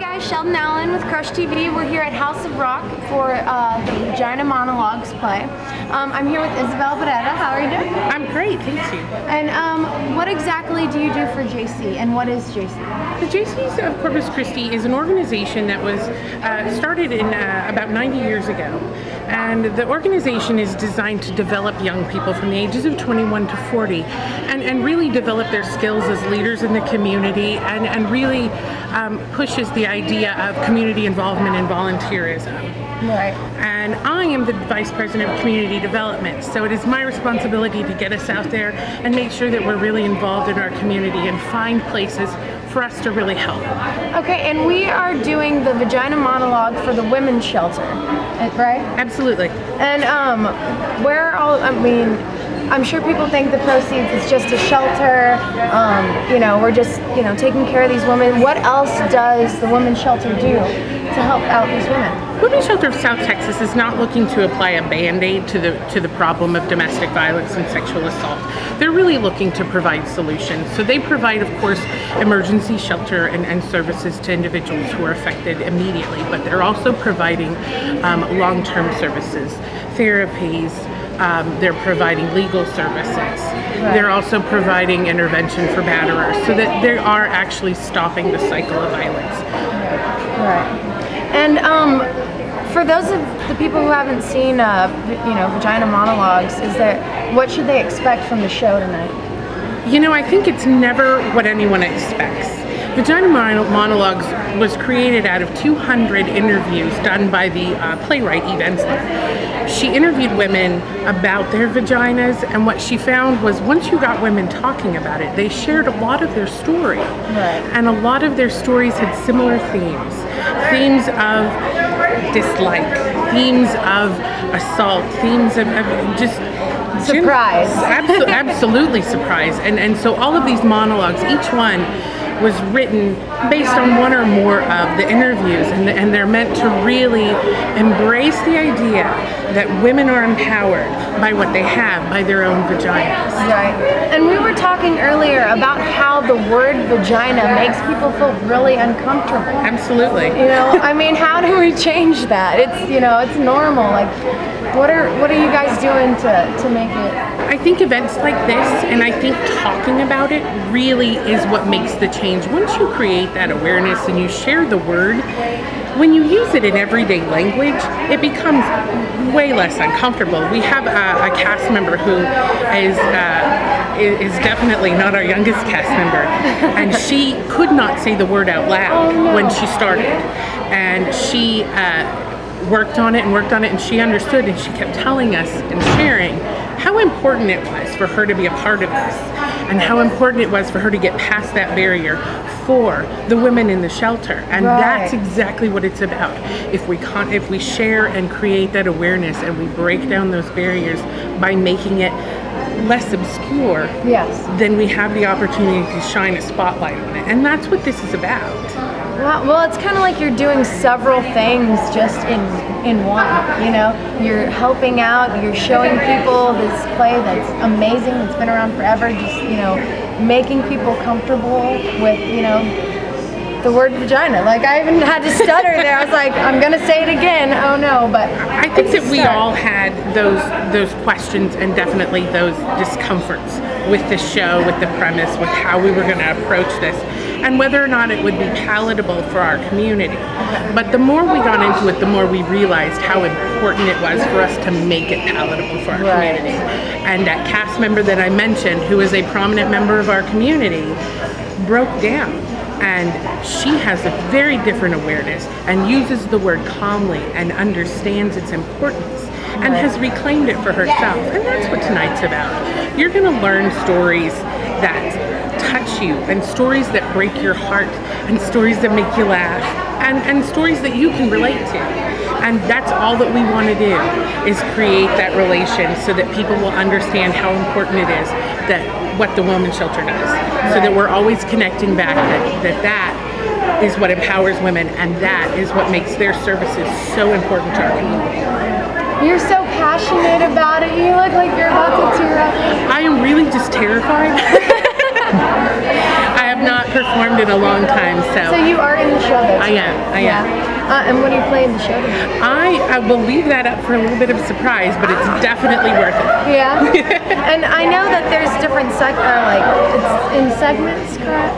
guys, Sheldon Allen with Crush TV. We're here at House of Rock for the Vagina Monologues play. I'm here with Isabel Beretta. How are you doing? I'm great, thank you. And what exactly do you do for Jaycees, and what is Jaycees? The Jaycees of Corpus Christi is an organization that was started in about 90 years ago. And the organization is designed to develop young people from the ages of 21 to 40 and really develop their skills as leaders in the community and really pushes the idea of community involvement and volunteerism. Right. And I am the Vice President of Community Development, so it is my responsibility to get us out there and make sure that we're really involved in our community and find places for us to really help. Okay, and we are doing the Vagina Monologue for the women's shelter, right? Absolutely. And where all, I mean, I'm sure people think the proceeds is just a shelter, you know, we're just, you know, taking care of these women. What else does the women's shelter do to help out these women? Women's Shelter of South Texas is not looking to apply a band-aid to the problem of domestic violence and sexual assault. They're really looking to provide solutions. So they provide, of course, emergency shelter and services to individuals who are affected immediately, but they're also providing long-term services, therapies. They're providing legal services. Right. They're also providing intervention for batterers, so that they are actually stopping the cycle of violence. Right. And for those of the people who haven't seen, you know, Vagina Monologues, what should they expect from the show tonight? You know, I think it's never what anyone expects. Vagina Monologues was created out of 200 interviews done by the playwright Eve Ensler. She interviewed women about their vaginas, and what she found was once you got women talking about it, they shared a lot of their story. Right. And a lot of their stories had similar themes. Themes of dislike, themes of assault, themes of just surprise. Absolutely surprise. And so all of these monologues, each one was written based on one or more of the interviews, and they're meant to really embrace the idea that women are empowered by what they have, by their own vaginas. Right. And we were talking earlier about how the word vagina makes people feel really uncomfortable. Absolutely. You know, I mean, how do we change that? It's, you know, it's normal. Like, what are you guys doing to make it? I think events like this, and I think talking about it, really is what makes the change. Once you create that awareness and you share the word, when you use it in everyday language, it becomes way less uncomfortable. We have a cast member who is definitely not our youngest cast member, and she could not say the word out loud when she started, and she worked on it, and she understood, and she kept telling us and sharing how important it was for her to be a part of this, and how important it was for her to get past that barrier for the women in the shelter. And that's exactly what it's about. If we share and create that awareness, and we break down those barriers by making it less obscure, then we have the opportunity to shine a spotlight on it. And that's what this is about. Well, it's kind of like you're doing several things just in one, you know? You're helping out, you're showing people this play that's amazing, that's been around forever, just, you know, making people comfortable with, you know, the word vagina. Like, I even had to stutter there. I was like, I'm going to say it again. Oh no, but I think that we all had those questions and definitely those discomforts with the show, with the premise, with how we were going to approach this, and whether or not it would be palatable for our community. But the more we got into it, the more we realized how important it was for us to make it palatable for our community. And that cast member that I mentioned, who is a prominent member of our community, broke down. And she has a very different awareness and uses the word calmly and understands its importance and has reclaimed it for herself. And that's what tonight's about. You're going to learn stories that touch you, and stories that break your heart, and stories that make you laugh, and stories that you can relate to. And that's all that we want to do, is create that relation so that people will understand how important it is that what the women's shelter does, so that we're always connecting back that is what empowers women, and that is what makes their services so important to our community. You're so passionate about it. You look like you're about to tear up. I am really just terrified. I have not performed in a long time. So you are in the show, though? I am. And what do you play in the show tonight? I will leave that up for a little bit of surprise, but it's definitely worth it. Yeah. And I know that there's different like it's in segments, correct?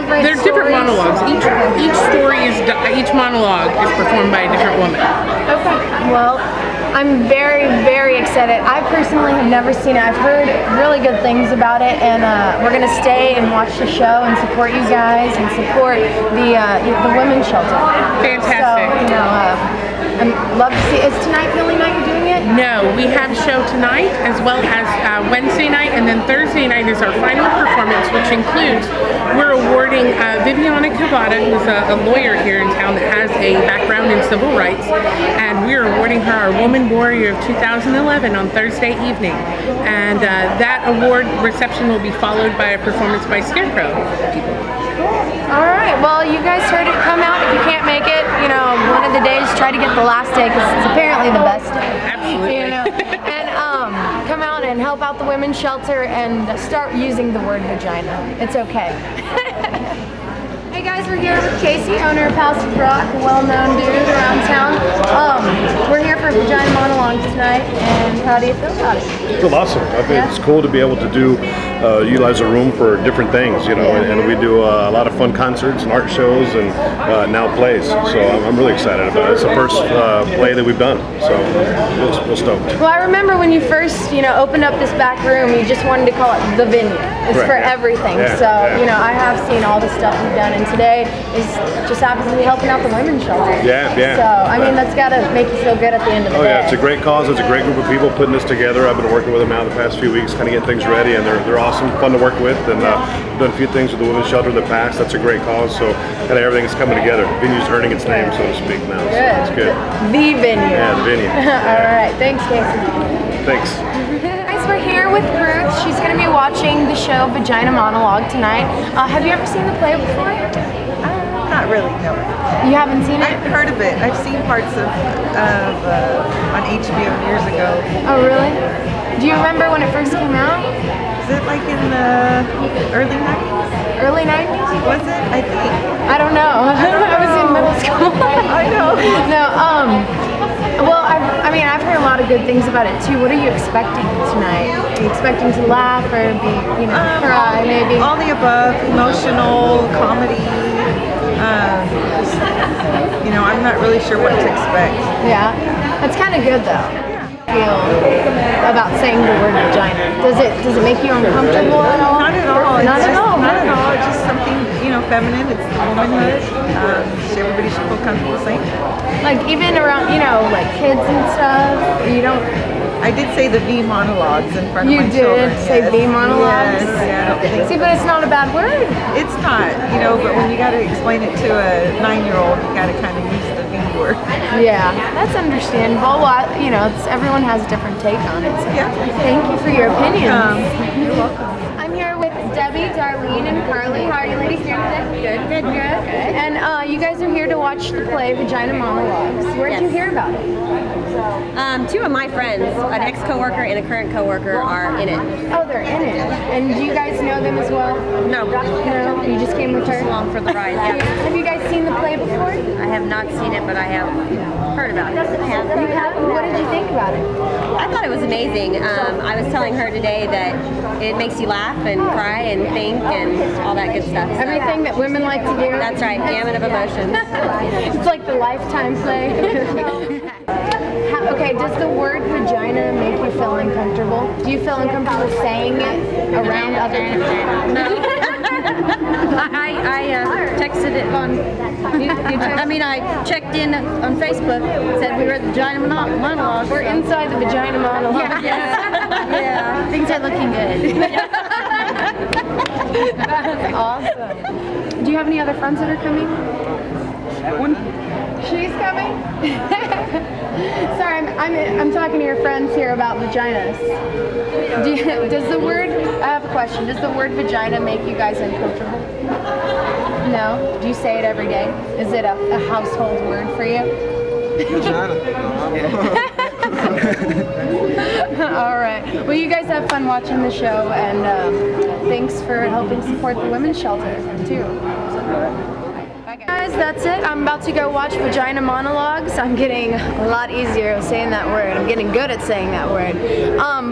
Like There's different monologues. Each monologue is performed by a different woman. Okay. Well, I'm very, very excited. I personally have never seen it. I've heard really good things about it, and we're gonna stay and watch the show and support you guys and support the women's shelter. Fantastic. So, I'd love to see. Is tonight the only night you're doing it? No, we have a show tonight as well as Wednesday night, and then Thursday night is our final performance, which includes we're awarding Viviana Cavada, who's a lawyer here in town that has a background in civil rights, and we're awarding her our Woman Warrior of 2011 on Thursday evening. And that award reception will be followed by a performance by Scarecrow people. All right, well, you guys heard it. Come out if you can't make it. One of the days, try to get the last day because it's apparently the best day. Absolutely. And come out and help out the women's shelter and start using the word vagina. It's okay. Hey guys, we're here with Casey, owner of House of Rock, a well-known dude around town. We're here for Vagina Monologues tonight, and how do you feel about it? I feel awesome. I think it's cool to be able to utilize a room for different things, and we do a lot of fun concerts and art shows and now plays. So I'm really excited about it. It's the first play that we've done, so we're stoked. Well, I remember when you first, opened up this back room, you just wanted to call it the venue. It's for everything. Yeah, so, I have seen all the stuff you've done, and today is just happens to be helping out the women's shelter. Yeah. So, I mean, that's got to make you feel good at the end of the day. Oh yeah, it's a great cause. It's a great group of people putting this together. I've been working with them now the past few weeks, kind of getting things ready, and they're awesome, fun to work with, and we've done a few things with the women's shelter in the past. That's a great cause. So, kind of everything's coming together. The venue's earning its name, so to speak, now. So it's good. The venue. Yeah, the venue. All right, thanks, Casey. Thanks. Guys, we're here with Ruth. She's going to be watching the show Vagina Monologue tonight. Have you ever seen the play before? Not really, no. You haven't seen it? I've heard of it. I've seen parts of on HBO years ago. Oh, really? Do you remember when it first came out? Is it like in the early 90s? Early 90s? Was it? I think. I don't know. I was in middle school. I know. No, well, I've heard a lot of good things about it too. What are you expecting tonight? Are you expecting to laugh or be, cry maybe? All the above, emotional, comedy. I'm not really sure what to expect. Yeah, that's kind of good though. Feel about saying the word vagina. Does it make you uncomfortable at all? Not at all. Not at all. Not at all. It's just something, feminine. It's the womanhood. Everybody should feel comfortable saying it. Like even around, like kids and stuff. You don't. I did say the V monologues in front of my children. You did say V monologues? Yes, yeah. See, but it's not a bad word. It's not, but when you got to explain it to a 9-year-old, you got to kind of use the V word. Yeah, that's understandable. Well, everyone has a different take on it. So Yeah. Thank you for your opinion. You're welcome. I'm here with Debbie, Darlene, and Carly. How are you ladies doing today? Good. And you guys are here to watch the play Vagina Monologues. Where did you hear about it? Two of my friends, an ex-coworker and a current coworker, are in it. Oh, they're in it. And do you guys know them as well? No. No? You just came with her? Just along for the ride, yeah. Have you guys seen the play before? I have not seen it, but I have heard about it. You have? What did you think about it? I thought it was amazing. I was telling her today that it makes you laugh and cry and think and all that good stuff. So Everything that women like to do. that's right, gamut of emotions. It's like the Lifetime play. Okay, does the word vagina make you feel uncomfortable? Do you feel uncomfortable saying it around other people? No. I texted it on. I checked in on Facebook. Said we were at the Vagina Monologues. We're inside the Vagina Monologue. Yeah. Things are looking good. That's awesome. Do you have any other friends that are coming? That one? She's coming? Sorry, I'm talking to your friends here about vaginas. Does the word, I have a question, does the word vagina make you guys uncomfortable? No? Do you say it every day? Is it a household word for you? Vagina. All right. Well, you guys have fun watching the show, and thanks for helping support the women's shelter too. Bye guys, that's it. I'm about to go watch Vagina Monologues. I'm getting a lot easier at saying that word. I'm getting good at saying that word.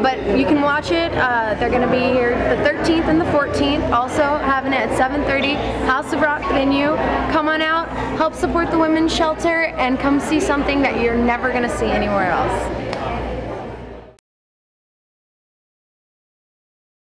But you can watch it. They're going to be here the 13th and the 14th. Also having it at 7:30, House of Rock venue. Come on out, help support the women's shelter, and come see something that you're never going to see anywhere else.